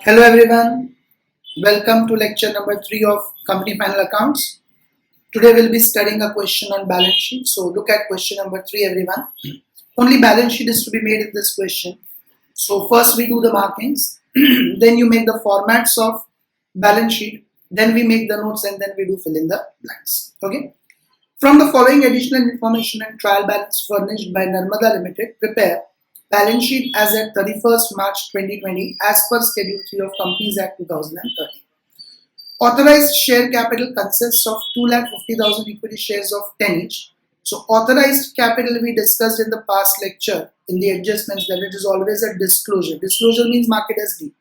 Hello everyone, welcome to lecture number 3 of company final accounts. Today we'll be studying a question on balance sheet. So look at question number 3 everyone. Only balance sheet is to be made in this question. So first we do the markings, then you make the formats of balance sheet, then we make the notes and then we do fill in the blanks. Okay. From the following additional information and trial balance furnished by Narmada Limited, prepare balance sheet as at 31st March 2020 as per Schedule 3 of Companies Act 2013. Authorized share capital consists of 2,50,000 equity shares of 10 each. So authorized capital we discussed in the past lecture in the adjustments that it is always a disclosure. Disclosure means market as D.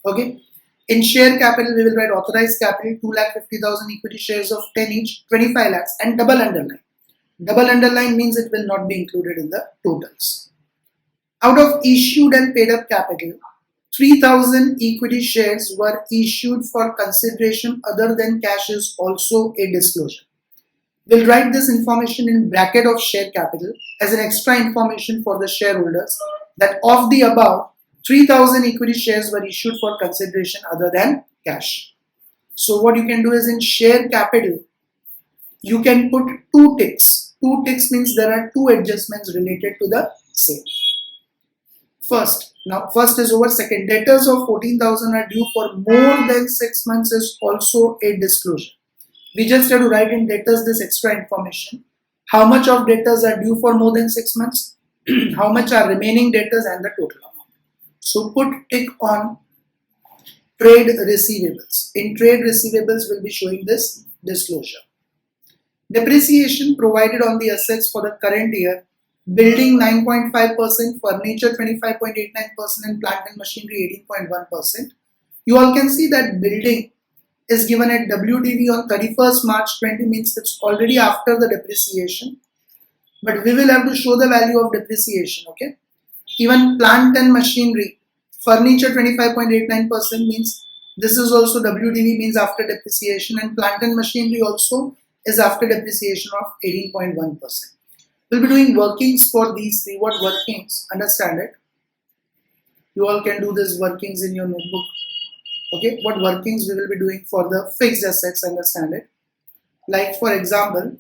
Okay. In share capital we will write authorized capital 2,50,000 equity shares of 10 each, 25 lakhs and double underline. Double underline means it will not be included in the totals. Out of issued and paid up capital, 3,000 equity shares were issued for consideration other than cash is also a disclosure. We'll write this information in bracket of share capital as an extra information for the shareholders that of the above, 3,000 equity shares were issued for consideration other than cash. So what you can do is in share capital, you can put two ticks. Two ticks means there are two adjustments related to the same. First is over. Second, debtors of 14,000 are due for more than 6 months is also a disclosure. We just have to write in debtors this extra information. How much of debtors are due for more than 6 months? How much are remaining debtors and the total amount. So put tick on trade receivables. In trade receivables, we'll be showing this disclosure. Depreciation provided on the assets for the current year. Building 9.5%, furniture 25.89% and plant and machinery 18.1%. You all can see that building is given at WDV on 31st March 20 means it's already after the depreciation. But we will have to show the value of depreciation, okay? Even plant and machinery, furniture 25.89% means this is also WDV means after depreciation, and plant and machinery also is after depreciation of 18.1%. We'll be doing workings for these three. What workings? Understand it. You all can do this workings in your notebook. Okay, what workings we will be doing for the fixed assets, understand it. Like for example,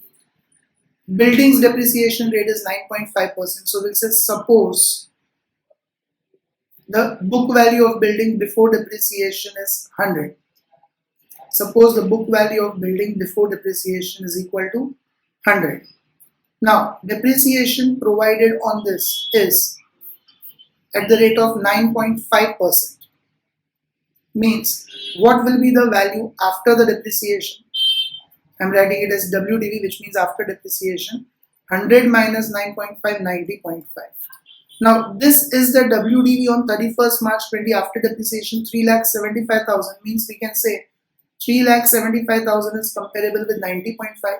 buildings depreciation rate is 9.5%. So we'll say suppose the book value of building before depreciation is 100. Suppose the book value of building before depreciation is equal to 100. Now, depreciation provided on this is at the rate of 9.5%. Means, what will be the value after the depreciation? I'm writing it as WDV, which means after depreciation. 100 minus 9.5, 90.5. Now, this is the WDV on 31st March 20 after depreciation, 3,75,000. Means we can say 3,75,000 is comparable with 90.5.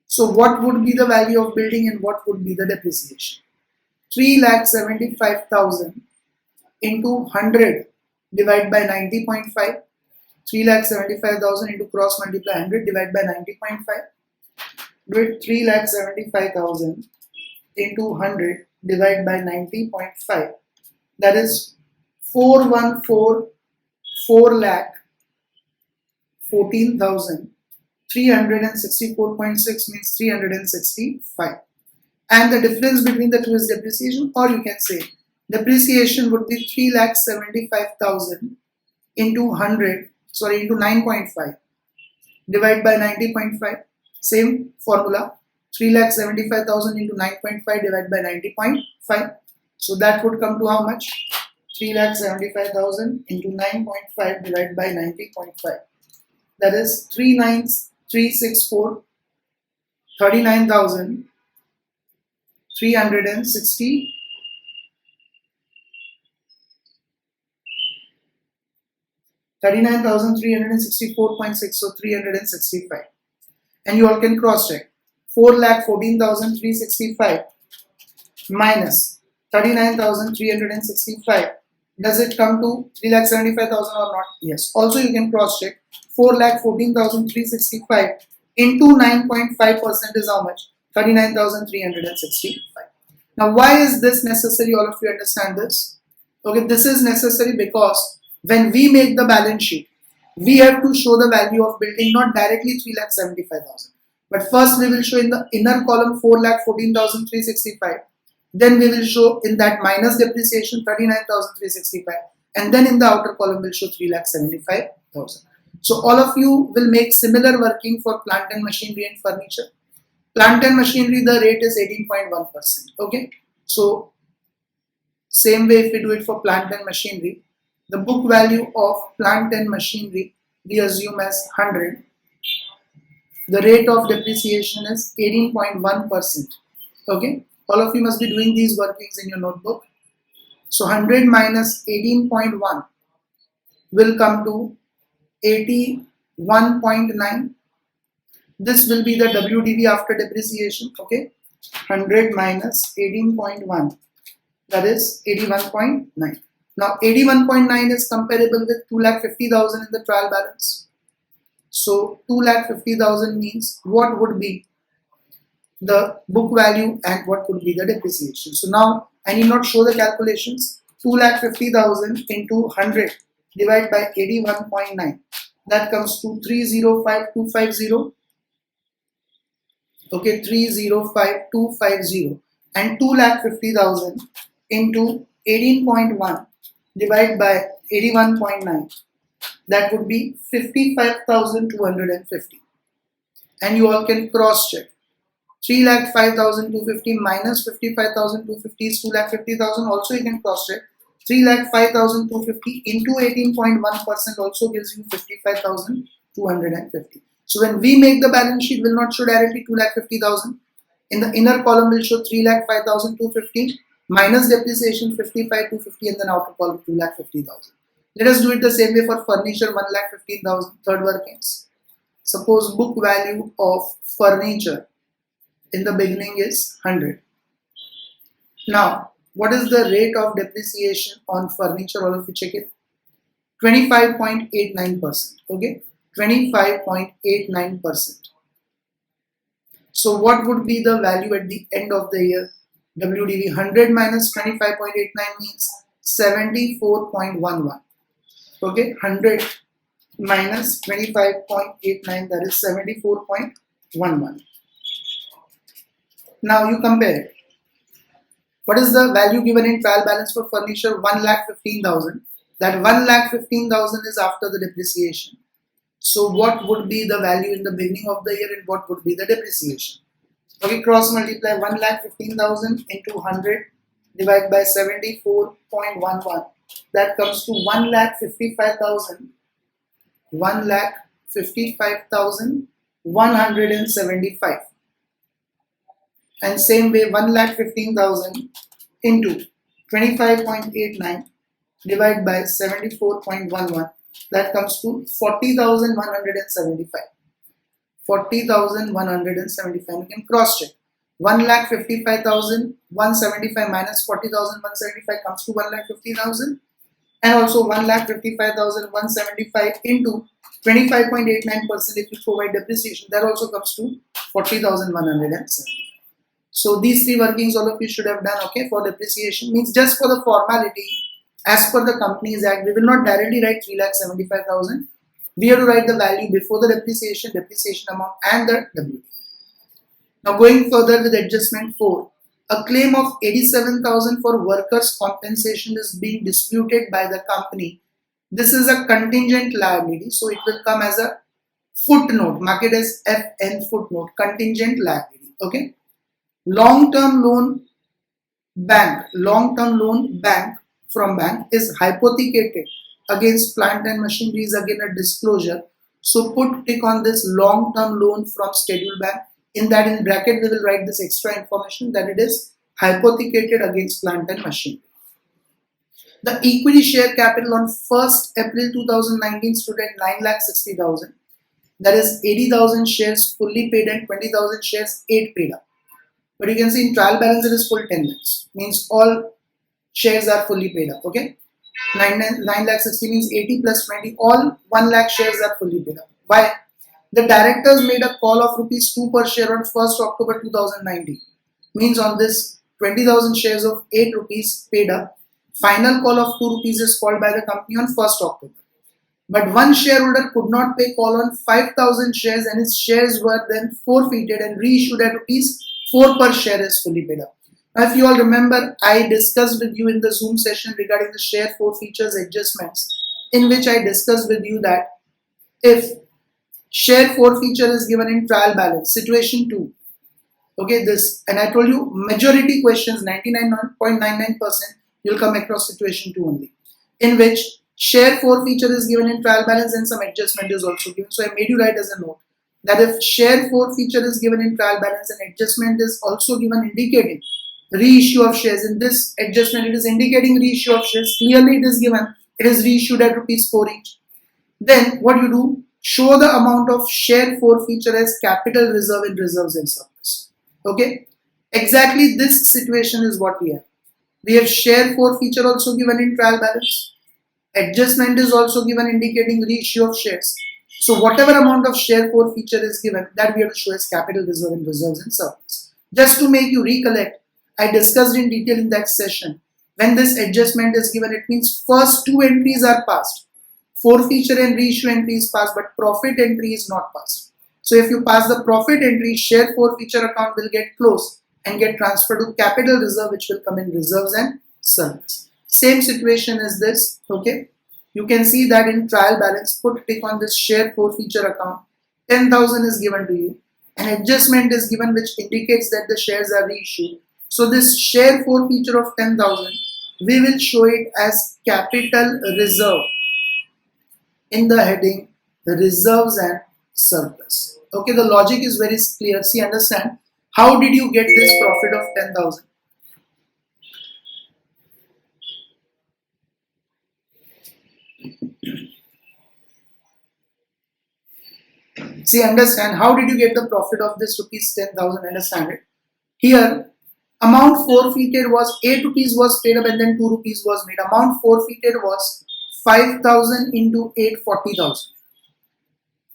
So what would be the value of building and what would be the depreciation? 3,75,000 into 100 divided by 90.5. 3,75,000 into cross multiply 100 divided by 90.5. Do it 3,75,000 into 100 divided by 90.5. That is 4,144 lakh 14,000. 364.6 means 365, and the difference between the two is depreciation, or you can say depreciation would be 3,75,000 into 9.5 divided by 90.5. Same formula, 3,75,000 into 9.5 divided by 90.5. So that would come to how much? 3,75,000 into 9.5 divided by 90.5. That is 3,9,364, 39,360, 39,364.6, so 365. And you all can cross check. 4,14,365 minus 39,365. Does it come to 3,75,000 or not? Yes. Also you can cross check. 4,14,365 into 9.5% is how much? 39,365. Now why is this necessary? All of you understand this? Okay, this is necessary because when we make the balance sheet, we have to show the value of building not directly 3,75,000. But first we will show in the inner column 4,14,365. Then we will show in that minus depreciation 39,365. And then in the outer column we'll show 3,75,000. So all of you will make similar working for plant and machinery and furniture. Plant and machinery, the rate is 18.1%. Okay. So same way if we do it for plant and machinery, the book value of plant and machinery we assume as 100. The rate of depreciation is 18.1%. Okay. All of you must be doing these workings in your notebook. So 100 minus 18.1 will come to 81.9. This will be the WDV after depreciation. Okay. 100 minus 18.1, that is 81.9. Now 81.9 is comparable with 2,50,000 in the trial balance. So 2,50,000 means what would be the book value and what would be the depreciation. So now I need not show the calculations. 2,50,000 into 100 divided by 81.9, that comes to 305,250. Okay, 305,250, and 2,50,000 into 18.1 divided by 81.9, that would be 55,250. And you all can cross check. 3,05,250 minus 55,250 is 2,50,000. Also you can cross check. 3,05,250 into 18.1% also gives you 55,250. So when we make the balance sheet, will not show directly 2,50,000. In the inner column will show 3,05,250 minus depreciation 55,250, and then outer column 2,50,000. Let us do it the same way for furniture, 1,15,000. Third workings. Suppose book value of furniture in the beginning is 100. Now, what is the rate of depreciation on furniture? All of you check it. 25.89%. Okay, 25.89%. So what would be the value at the end of the year? WDV 100 minus 25.89 means 74.11. Okay, 100 minus 25.89, that is 74.11. Now you compare it. What is the value given in trial balance for furniture? 1,15,000. That 1,15,000 is after the depreciation. So what would be the value in the beginning of the year and what would be the depreciation? Okay, cross multiply 1,15,000 into 100 divided by 74.11. That comes to 1,55,000. 1,55,175. And same way 1,15,000 into 25.89 divided by 74.11, that comes to 40,175. 40,175. You can cross check. 1,55,175 minus 40,175 comes to 1,50,000, and also 1,55,175 into 25.89% if you provide depreciation, that also comes to 40,175. So these three workings all of you should have done. Okay, for depreciation means just for the formality, as per the Companies Act, we will not directly write 3,75,000. We have to write the value before the depreciation amount, and the W. Now going further with adjustment 4, a claim of 87,000 for workers' compensation is being disputed by the company. This is a contingent liability, so it will come as a footnote. Mark it as FN footnote, contingent liability. Okay. Long-term loan bank from bank is hypothecated against plant and machinery is again a disclosure. So put tick on this long-term loan from scheduled bank. In that, in bracket, we will write this extra information that it is hypothecated against plant and machinery. The equity share capital on 1st April 2019 stood at 9,60,000. That is 80,000 shares fully paid and 20,000 shares 8 paid up. But you can see in trial balance it is full 10 lakhs. Means all shares are fully paid up. Okay. 9,60,000 means 80 plus 20. All 1 lakh shares are fully paid up. Why? The directors made a call of rupees 2 per share on 1st October 2019. Means on this 20,000 shares of 8 rupees paid up, Final call of 2 rupees is called by the company on 1st October. But one shareholder could not pay call on 5,000 shares and his shares were then forfeited and reissued at rupees 4 per share is fully paid up. Now, if you all remember, I discussed with you in the Zoom session regarding the share forfeitures adjustments, in which I discussed with you that if share forfeiture is given in trial balance, situation 2, okay, this, and I told you majority questions, 99.99%, you'll come across situation 2 only, in which share forfeiture is given in trial balance and some adjustment is also given. So I made you write as a note that if share forfeiture is given in trial balance and adjustment is also given indicating reissue of shares, in this adjustment it is indicating reissue of shares, clearly it is given, it is reissued at rupees 4 each. Then what you do, show the amount of share forfeiture as capital reserve in reserves and surplus. Okay, exactly this situation is what we have. We have share forfeiture also given in trial balance. Adjustment is also given indicating reissue of shares. So whatever amount of share forfeiture is given, that we have to show as capital reserve in reserves and surplus. Just to make you recollect, I discussed in detail in that session. When this adjustment is given, it means first 2 entries are passed. Forfeiture and reissue entry is passed, but profit entry is not passed. So if you pass the profit entry, share forfeiture account will get closed and get transferred to capital reserve, which will come in reserves and surplus. Same situation is this, okay. You can see that in trial balance, click on this share forfeiture account, 10,000 is given to you. An adjustment is given which indicates that the shares are reissued. So this share forfeiture of 10,000, we will show it as capital reserve in the heading reserves and surplus. Okay, the logic is very clear. See, understand, how did you get this profit of 10,000? See, understand, how did you get the profit of this rupees 10,000? Understand it. Here, amount forfeited was 8 rupees was paid up and then 2 rupees was made. Amount forfeited was 5,000 into 8, 40,000.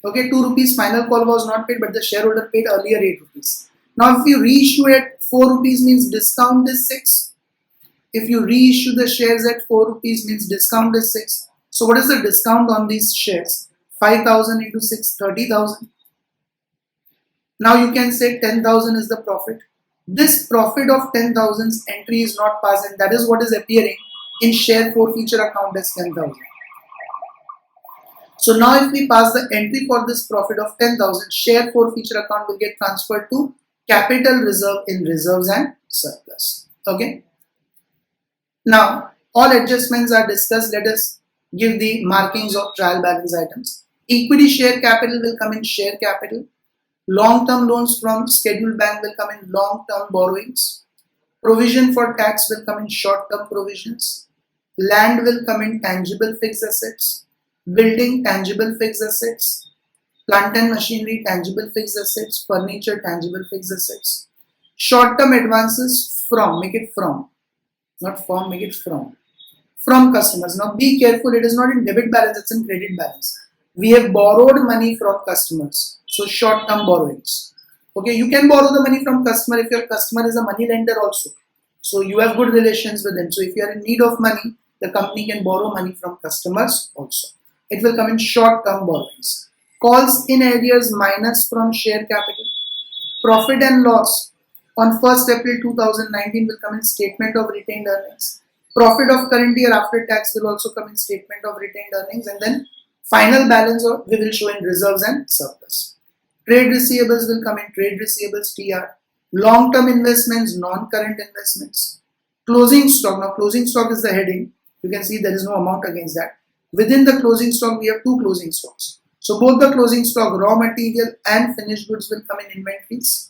Okay, 2 rupees final call was not paid, but the shareholder paid earlier 8 rupees. Now, if you reissue at 4 rupees means discount is 6. If you reissue the shares at 4 rupees means discount is 6. So what is the discount on these shares? 5,000 into 6, 30,000. Now you can say 10,000 is the profit. This profit of 10,000's entry is not passed, and that is what is appearing in share forfeiture account as 10,000. So now if we pass the entry for this profit of 10,000, share forfeiture account will get transferred to capital reserve in reserves and surplus. Okay. Now all adjustments are discussed. Let us give the markings of trial balance items. Equity share capital will come in share capital. Long-term loans from scheduled bank will come in long-term borrowings. Provision for tax will come in short-term provisions. Land will come in tangible fixed assets. Building, tangible fixed assets. Plant and machinery, tangible fixed assets. Furniture, tangible fixed assets. Short-term advances from, make it from, not from, make it from customers. Now be careful, it is not in debit balance, it's in credit balance. We have borrowed money from customers. So short-term borrowings. Okay, you can borrow the money from customer if your customer is a money lender also. So you have good relations with them. So if you are in need of money, the company can borrow money from customers also. It will come in short-term borrowings. Calls in arrears minus from share capital. Profit and loss on 1st April 2019 will come in statement of retained earnings. Profit of current year after tax will also come in statement of retained earnings, and then final balance we will show in reserves and surplus. Trade receivables will come in trade receivables TR. Long-term investments, non-current investments. Closing stock. Now closing stock is the heading. You can see there is no amount against that. Within the closing stock, we have 2 closing stocks. So both the closing stock, raw material and finished goods will come in inventories.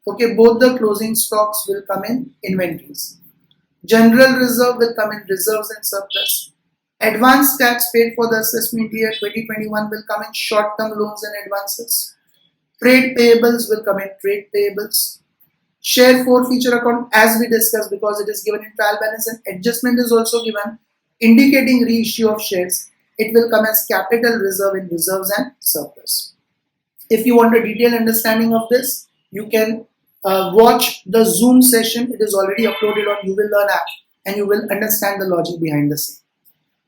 Okay, both the closing stocks will come in inventories. General reserve will come in reserves and surplus. Advance tax paid for the assessment year 2021 will come in short-term loans and advances. Trade payables will come in trade payables. Share forfeiture account, as we discussed, because it is given in trial balance and adjustment is also given indicating reissue of shares, it will come as capital reserve in reserves and surplus. If you want a detailed understanding of this, you can watch the Zoom session. It is already uploaded on You Will Learn app. and you will understand the logic behind the same.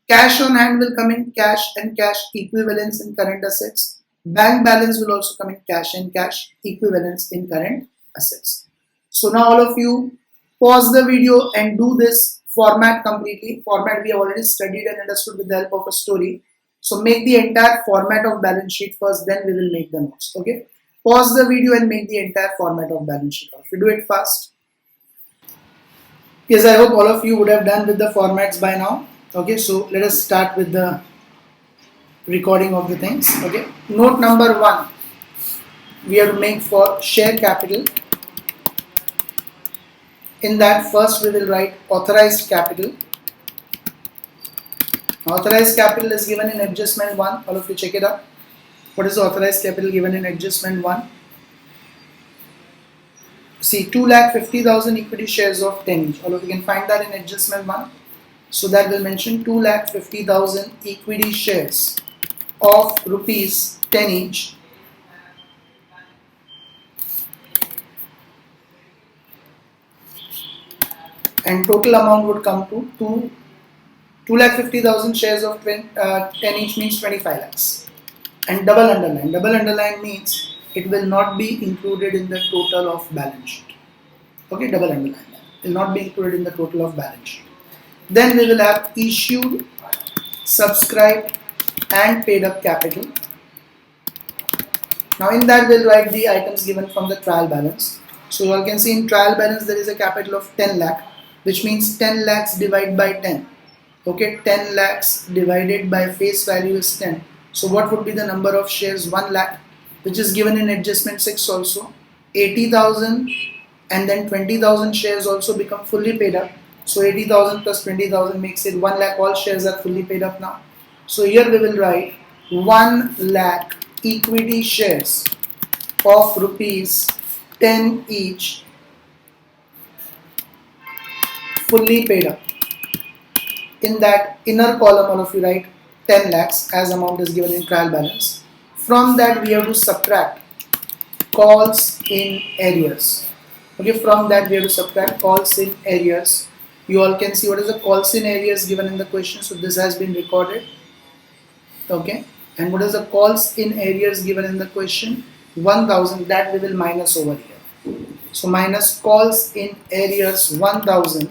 Cash on hand will come in cash and cash equivalents in current assets. Bank balance will also come in cash and cash equivalents in current assets. So now all of you pause the video and do this format completely. Format we have already studied and understood with the help of a story. So make the entire format of balance sheet first, then we will make the notes. Okay. Pause the video and make the entire format of balance sheet. If you do it fast. Yes, I hope all of you would have done with the formats by now. Okay, so let us start with the recording of the things. Okay, note number 1 we have to make for share capital. In that, first we will write authorized capital. Authorized capital is given in adjustment 1. All of you check it out. What is the authorized capital given in adjustment 1? See, 2,50,000 equity shares of 10 each. All of you can find that in adjustment 1. So that will mention 2,50,000 equity shares of rupees 10 each. And total amount would come to 2,50,000 shares of 10 each means 25 lakhs. And double underline. Double underline means it will not be included in the total of balance sheet. Okay, double underline that. It will not be included in the total of balance sheet. Then we will have issued, subscribed and paid up capital. Now in that we'll write the items given from the trial balance. So you all can see in trial balance there is a capital of 10 lakh, which means 10 lakhs divided by 10. Okay, 10 lakhs divided by face value is 10. So what would be the number of shares? 1 lakh, which is given in adjustment 6 also. 80,000 and then 20,000 shares also become fully paid up. So 80,000 plus 20,000 makes it 1 lakh. All shares are fully paid up now. So here we will write 1 lakh equity shares of rupees 10 each fully paid up. In that inner column, all of you write 10 lakhs as amount is given in trial balance. From that we have to subtract calls in arrears. Okay, from that we have to subtract calls in arrears. You all can see what is the calls in arrears given in the question. So this has been recorded. Okay, and what is the calls in arrears given in the question? 1,000. That we will minus over here. So minus calls in arrears 1,000.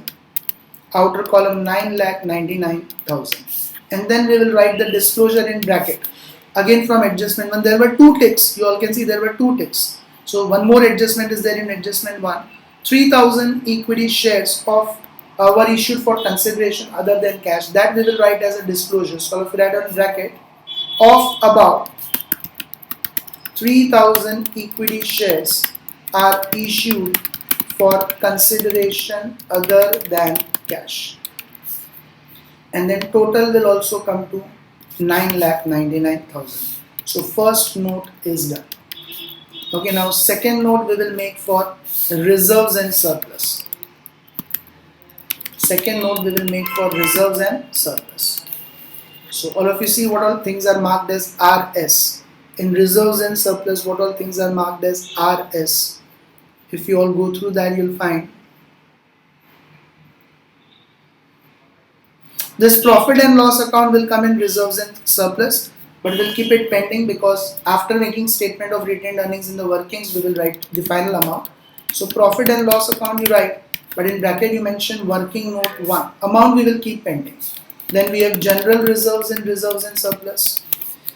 Outer column 9,99,000. And then we will write the disclosure in bracket. Again from adjustment 1, there were 2 ticks. You all can see there were 2 ticks. So one more adjustment is there in adjustment 1. 3,000 equity shares of were issued for consideration other than cash. That we will write as a disclosure. So if we write on bracket of about 3,000 equity shares are issued for consideration other than cash. And then total will also come to 9,99,000. So first note is done. Okay, now second note we will make for reserves and surplus. Second note we will make for reserves and surplus. So all of you see what all things are marked as RS. In reserves and surplus, what all things are marked as RS. If you all go through that, you'll find this profit and loss account will come in reserves and surplus, but we'll keep it pending because after making statement of retained earnings in the workings, we will write the final amount. So profit and loss account you write, but in bracket you mention working note 1. Amount we will keep pending. Then we have general reserves and surplus.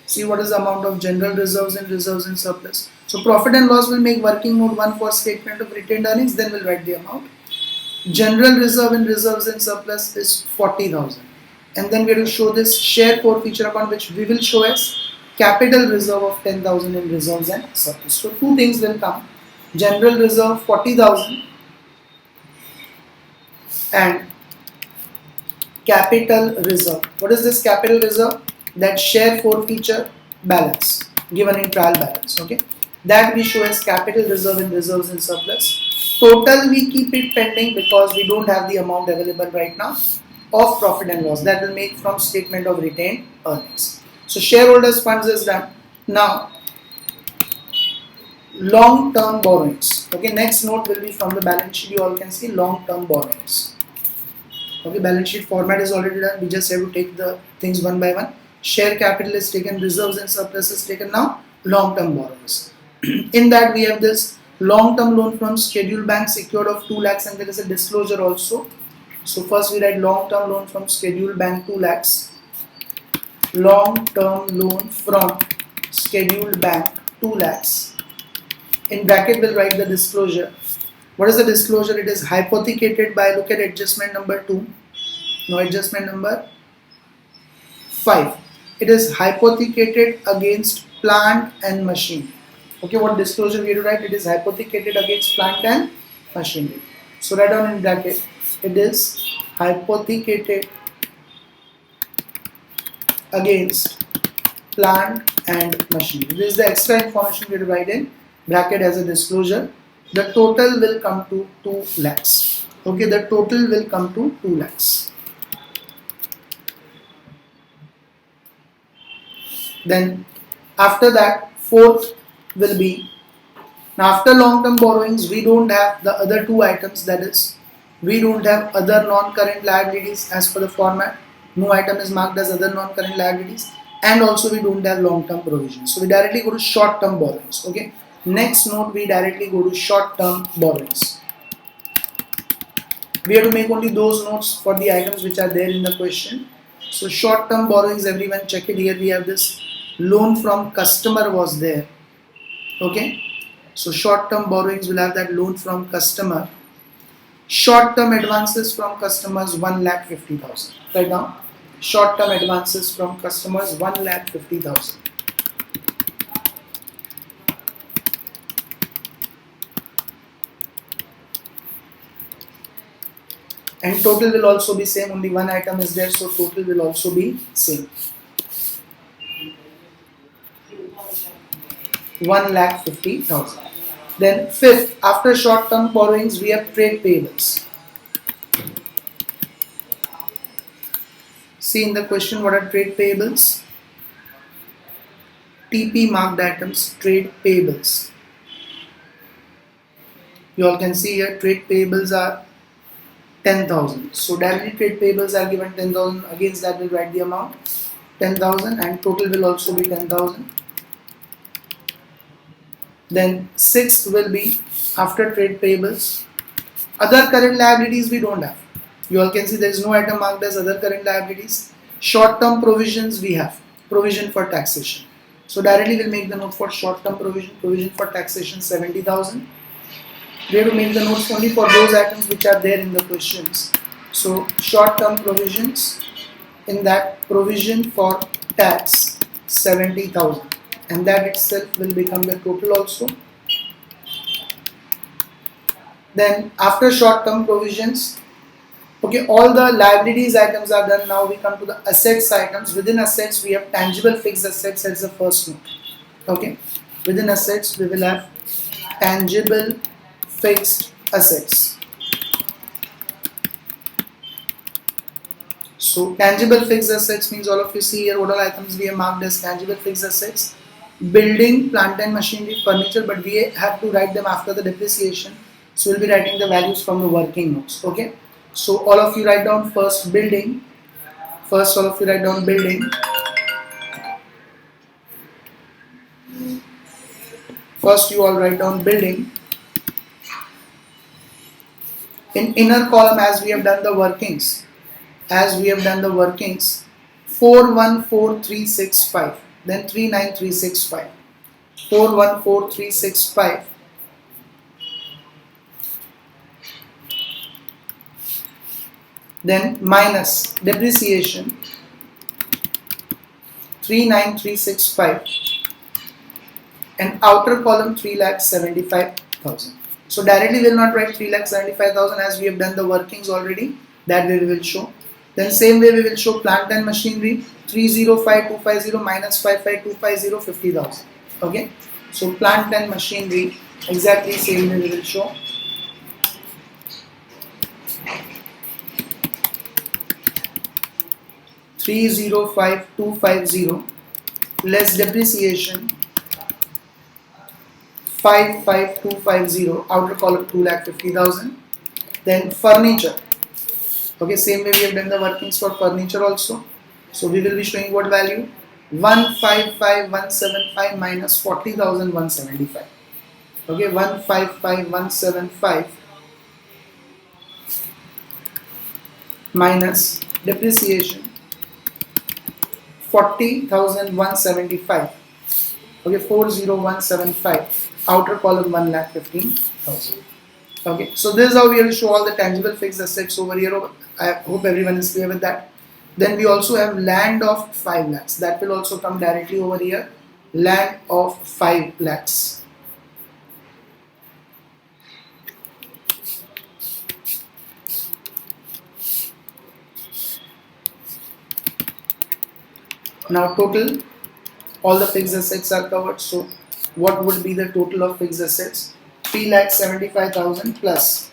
See what is the amount of general reserves and surplus. So profit and loss will make working note 1 for statement of retained earnings, then we'll write the amount. General reserve and reserves and surplus is 40,000. And then we will show this share forfeiture account, which we will show as capital reserve of 10,000 in reserves and surplus. So two things will come. General reserve 40,000 and capital reserve. What is this capital reserve? That share forfeiture balance given in trial balance. Okay, that we show as capital reserve in reserves and surplus. Total we keep it pending because we don't have the amount available right now of profit and loss. That will make from statement of retained earnings. So shareholders funds is done. Now long term borrowings. Okay, next note will be from the balance sheet. You all can see long term borrowings. Okay, balance sheet format is already done. We just have to take the things one by one. Share capital is taken, reserves and surplus is taken. Now long-term borrowings. In that we have this long-term loan from Scheduled Bank secured of 2 lakhs, and there is a disclosure also. So first we write long-term loan from Scheduled Bank 2 lakhs. Long-term loan from Scheduled Bank 2 lakhs. In bracket we'll write the disclosure. What is the disclosure? It is hypothecated by, look at adjustment number 2. No, adjustment number 5. It is hypothecated against plant and machinery. Okay, what disclosure we have to write? It is hypothecated against plant and machinery. So write down in bracket. It is hypothecated against plant and machinery. This is the extra information we have to write in bracket as a disclosure. The total will come to 2 lakhs. Okay, the total will come to 2 lakhs. Then after that, fourth will be, now after long-term borrowings we don't have the other two items, that is we don't have other non-current liabilities as per the format. No item is marked as other non-current liabilities, and also we don't have long-term provisions. So we directly go to short-term borrowings. Okay, next note, we directly go to short-term borrowings. We have to make only those notes for the items which are there in the question. So short-term borrowings, everyone check it. Here we have this loan from customer was there. Okay, so short-term borrowings will have that loan from customer. Short-term advances from customers 1,50,000. Right now, short-term advances from customers 1,50,000. And total will also be same. Only one item is there, so total will also be same. 1,50,000. Then fifth, after short-term borrowings, we have trade payables. See in the question, what are trade payables? TP marked items, trade payables. You all can see here, trade payables are 10,000. So directly trade payables are given 10,000. Against that we'll write the amount 10,000, and total will also be 10,000. Then sixth will be after trade payables. Other current liabilities we don't have. You all can see there is no item marked as other current liabilities. Short-term provisions we have. Provision for taxation. So directly we'll make the note for short-term provision. Provision for taxation 70,000. We have to make the notes only for those items which are there in the questions. So short-term provisions, in that provision for tax 70,000, and that itself will become the total also. Then after short-term provisions, okay, all the liabilities items are done. Now we come to the assets items. Within assets we have tangible fixed assets as the first note. Okay, within assets we will have tangible fixed assets. So tangible fixed assets means, all of you see here what all items we have marked as tangible fixed assets. Building, plant and machinery, furniture, but we have to write them after the depreciation. So we'll be writing the values from the working notes. Okay, so all of you write down first building. First all of you write down building. First you all write down building. In inner column, as we have done the workings, 414365, then 39365, 414365, then minus depreciation 39365, and outer column 3,75,000. So directly we will not write 3,75,000 as we have done the workings already. That way we will show. Then same way we will show plant and machinery 305,250 minus 55,250, 50,000. Okay. So plant and machinery exactly same way we will show. $305,250 less depreciation 55,250, outer column 2,50,000. Then furniture Okay, same way we have done the workings for furniture also. So we will be showing what value? 155,175 minus 40,175. Okay, 155,175 minus depreciation 40,175. Okay, 40175. Outer column 1,15,000. Okay, so this is how we will show all the tangible fixed assets over here. I hope everyone is clear with that. Then we also have land of 5 lakhs. That will also come directly over here. Land of 5 lakhs. Now total, all the fixed assets are covered. So what would be the total of fixed assets? 3,75,000 plus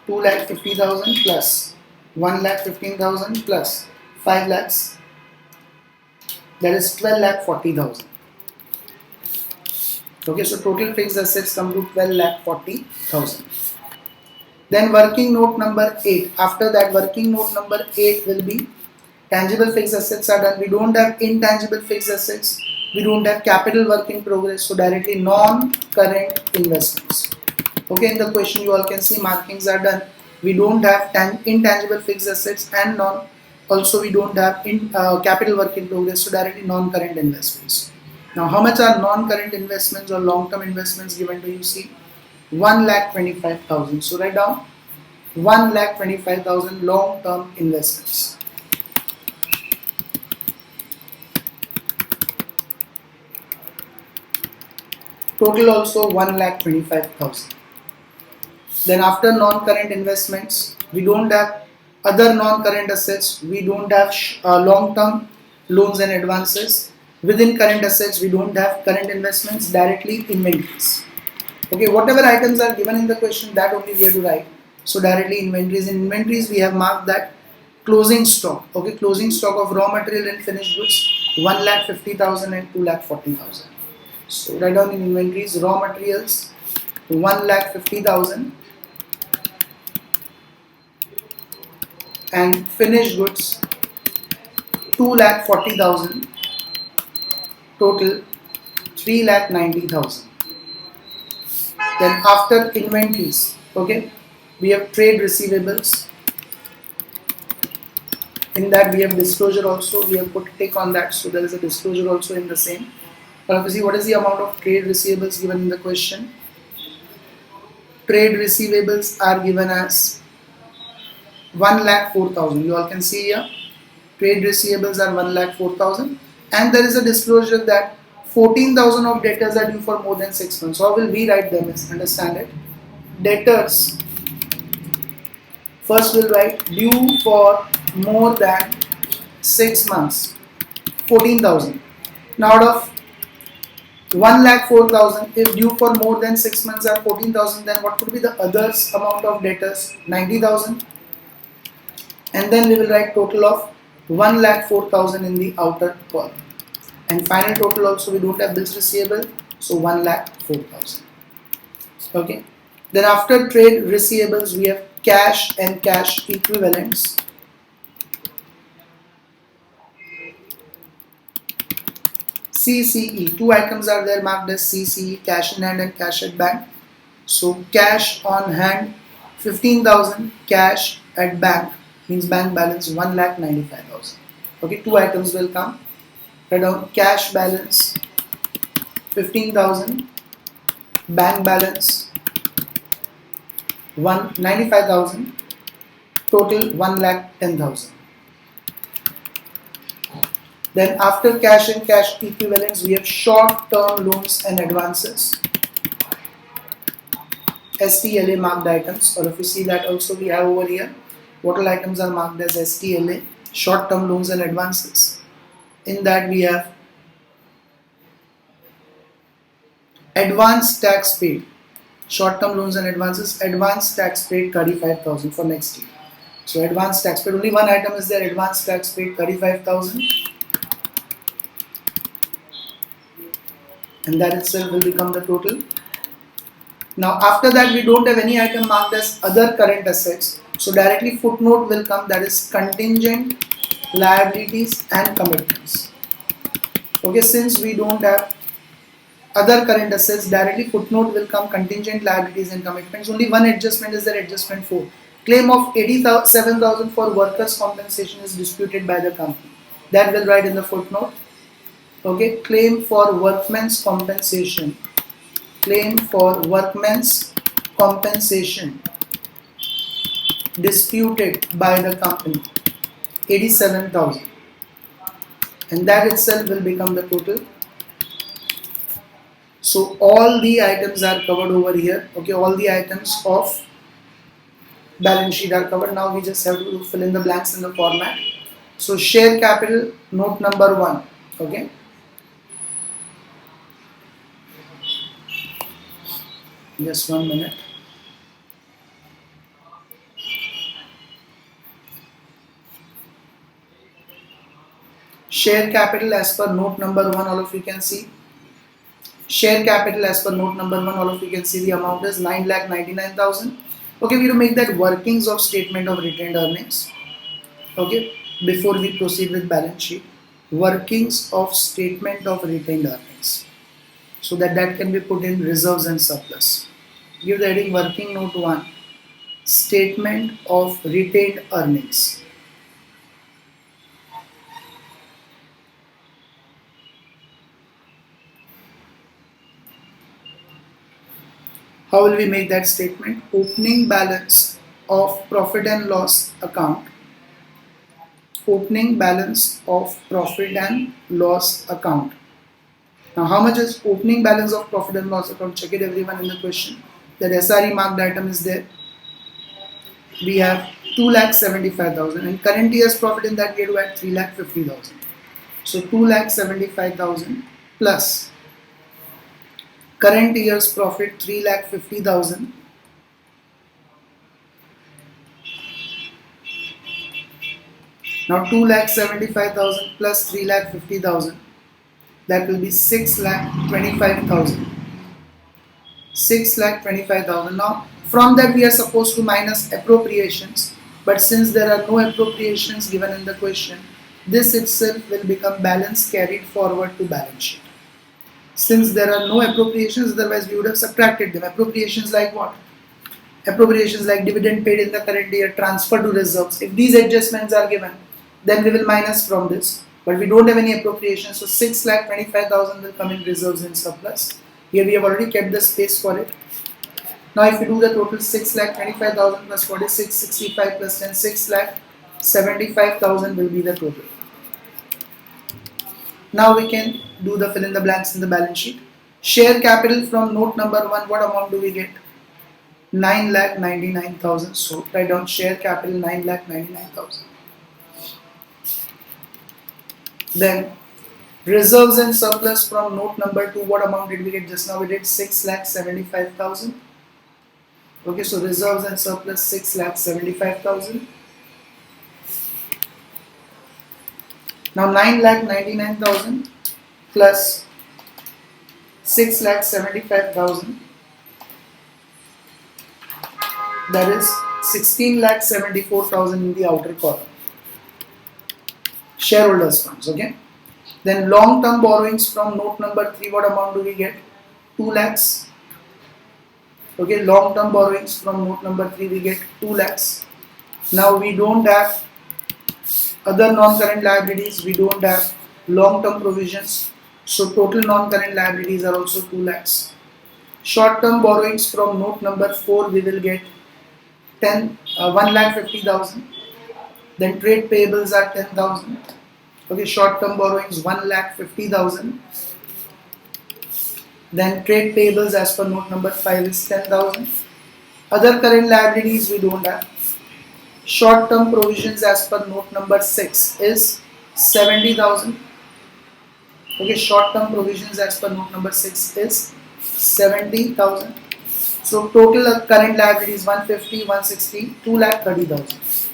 2,50,000 plus 1,15,000 plus 5 lakhs, that is 12,40,000. Okay, so total fixed assets come to 12,40,000. Then working note number 8. After that, working note number 8 will be tangible fixed assets are done. We don't have intangible fixed assets. We don't have capital work in progress. So directly non-current investments. Okay, in the question you all can see markings are done. We don't have intangible fixed assets and also we don't have capital work in progress. So directly non-current investments. Now how much are non-current investments or long-term investments given to you? See, 1,25,000. So write down 1,25,000 long-term investments. Total also 1,25,000. Then after non-current investments, we don't have other non-current assets. We don't have long-term loans and advances. Within current assets, we don't have current investments, directly inventories. Okay, whatever items are given in the question, that only we have to write. So directly inventories. In inventories, we have marked that closing stock. Okay, closing stock of raw material and finished goods 1,50,000 and 2,40,000. So write down in inventories raw materials 1,50,000 and finished goods 2,40,000. Total 3,90,000. Then after inventories, okay, we have trade receivables. In that we have disclosure also. We have put a tick on that, so there is a disclosure also in the same. See what is the amount of trade receivables given in the question. Trade receivables are given as 1,04,000. You all can see here trade receivables are 1,04,000 and there is a disclosure that 14,000 of debtors are due for more than 6 months. How will we write them? Understand it. Debtors, first we'll write due for more than 6 months, 14,000. Now out of 1,04,000, if due for more than 6 months are 14,000, then what would be the others amount of debtors? 90,000. And then we will write total of 1,04,000 in the outer column. And final total also we don't have bills receivable, so 1,04,000. Okay. Then after trade receivables we have cash and cash equivalents. CCE, two items are there marked as CCE, cash in hand and cash at bank. So cash on hand 15,000, cash at bank means bank balance 1,95,000. Okay, two items will come. Write down cash balance 15,000, bank balance 195,000, total 1,10,000. Then after cash and cash equivalents we have short-term loans and advances. STLA marked items, or if you see that also we have over here, what all items are marked as STLA, short-term loans and advances. In that we have advance tax paid, short-term loans and advances, advance tax paid 35,000 for next year. So advance tax paid, only one item is there, advance tax paid 35,000, and that itself will become the total. Now after that we don't have any item marked as other current assets, So directly footnote will come, that is contingent liabilities and commitments. Okay, since we don't have other current assets, directly footnote will come contingent liabilities and commitments. Only one adjustment is there, adjustment 4. Claim of 87,000 for workers' compensation is disputed by the company. That will write in the footnote. Okay, claim for workmen's compensation. Claim for workmen's compensation disputed by the company, 87,000, and that itself will become the total. So all the items are covered over here. Okay, all the items of balance sheet are covered. Now we just have to fill in the blanks in the format. So share capital, note number 1. Okay, just 1 minute. Share capital as per note number 1, all of you can see. Share capital as per note number 1, all of you can see the amount is 9,99,000. Okay, we will make that workings of statement of retained earnings. Okay, before we proceed with balance sheet, workings of statement of retained earnings, so that can be put in reserves and surplus. Give the heading working note 1, statement of retained earnings. How will we make that statement? Opening balance of profit and loss account. Opening balance of profit and loss account. Now how much is opening balance of profit and loss account? Check it everyone in the question. That SRE marked item is there. We have 2,75,000 and current year's profit in that year to add 3,50,000. So 2,75,000 plus current year's profit 3,50,000 . Now 2,75,000 plus 3,50,000, that will be 6,25,000. 6,25,000. Now from that we are supposed to minus appropriations, but since there are no appropriations given in the question, this itself will become balance carried forward to balance sheet. Since there are no appropriations, otherwise we would have subtracted them. Appropriations like what? Appropriations like dividend paid in the current year, transfer to reserves. If these adjustments are given, then we will minus from this. But we don't have any appropriations, so 6,25,000 will come in reserves and surplus. Here we have already kept the space for it. Now if you do the total, 6,25,000 plus 46,65 plus 10, 6,75,000 will be the total. Now we can do the fill in the blanks in the balance sheet. Share capital from note number 1, what amount do we get? 9,99,000. So write down share capital 9,99,000. Then reserves and surplus from note number 2, what amount did we get just now? We did 6,75,000. Okay, so reserves and surplus 6,75,000. Now 9,99,000 plus 6,75,000, that is 16,74,000 in the outer column. Shareholders funds. Okay. Then long-term borrowings from note number 3, what amount do we get? 2 lakhs. Okay, long-term borrowings from note number 3 we get 2 lakhs. Now we don't have other non-current liabilities, we don't have long-term provisions, so total non-current liabilities are also 2 lakhs. Short-term borrowings from note number 4 we will get 1,50,000. Then trade payables are 10,000. Okay, short-term borrowings 1,50,000. Then trade payables as per note number 5 is 10,000. Other current liabilities we don't have. Short-term provisions as per note number 6 is 70,000. Okay, short-term provisions as per note number 6 is 70,000. So total current liabilities 150, 160, 2,30,000.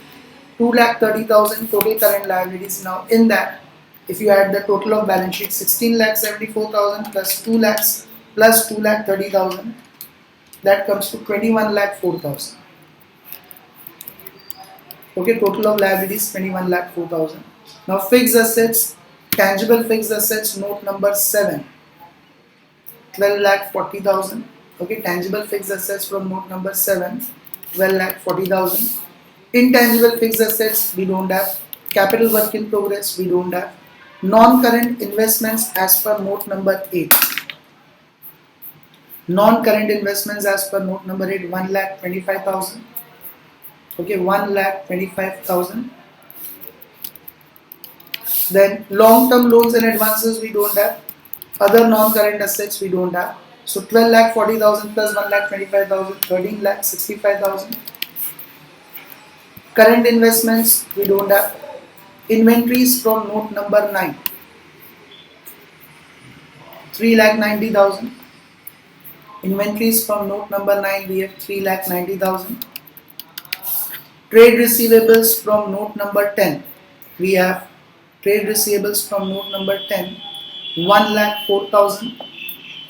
2,30,000 total current liabilities. Now in that, if you add the total of balance sheet, 16,74,000 plus 2 lakhs plus 2,30,000, that comes to 21,04,000. Okay, total of liabilities 21 lakh 4,000. Now fixed assets, tangible fixed assets, note number 7, 12 lakh 40,000. Okay, tangible fixed assets from note number 7, 12 lakh 40,000. Intangible fixed assets we don't have. Capital work in progress we don't have. Non-current investments as per note number 8. Non-current investments as per note number 8, 1 lakh 25,000. Okay, 1 lakh 25,000. Then long-term loans and advances we don't have. Other non-current assets we don't have. So 12 lakh 40,000 plus 1 lakh 25,000, 13 lakh 65,000. Current investments we don't have. Inventories from note number 9, 3 lakh 90,000. Inventories from note number 9 we have 3 lakh 90,000. Trade receivables from note number 10 we have trade receivables from note number 10, 1 lakh 4,000.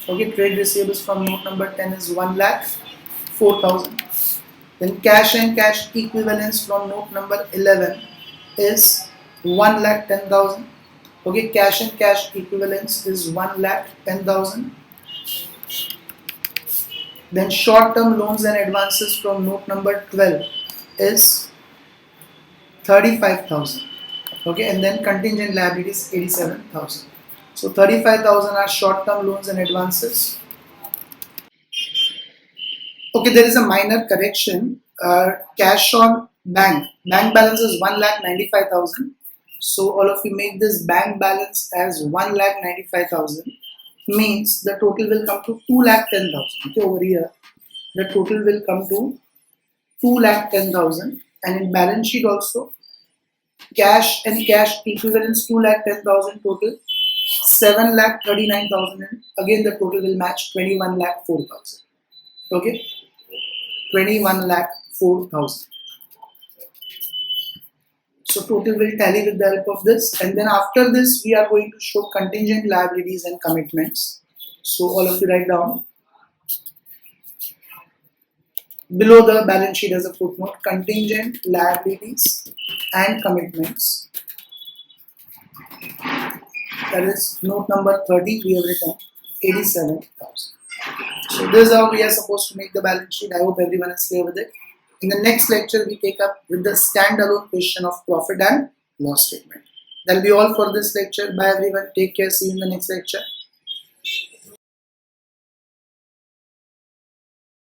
Okay, trade receivables from note number 10 is 1 lakh 4,000. Then cash and cash equivalents from note number 11 is 1 lakh 10,000. Okay, cash and cash equivalents is 1 lakh 10,000. Then short term loans and advances from note number 12 is 35,000. Okay, and then contingent liabilities 87,000. So 35,000 are short term loans and advances. Okay, there is a minor correction. Cash on bank balance is 1,95,000. So all of you make this bank balance as 1,95,000. Means the total will come to 2,10,000. Okay, over here the total will come to 2,10,000, and in balance sheet also cash and cash equivalents 2,10,000 total, 7,39,000, and again the total will match 21,04,000. Okay, 21,04,000. So total will tally with the help of this, and then after this we are going to show contingent liabilities and commitments. So all of you write down below the balance sheet as a footnote, contingent liabilities and commitments. That is note number 30, we have written 87,000. So this is how we are supposed to make the balance sheet. I hope everyone is clear with it. In the next lecture, we take up with the standalone question of profit and loss statement. That will be all for this lecture. Bye everyone. Take care. See you in the next lecture.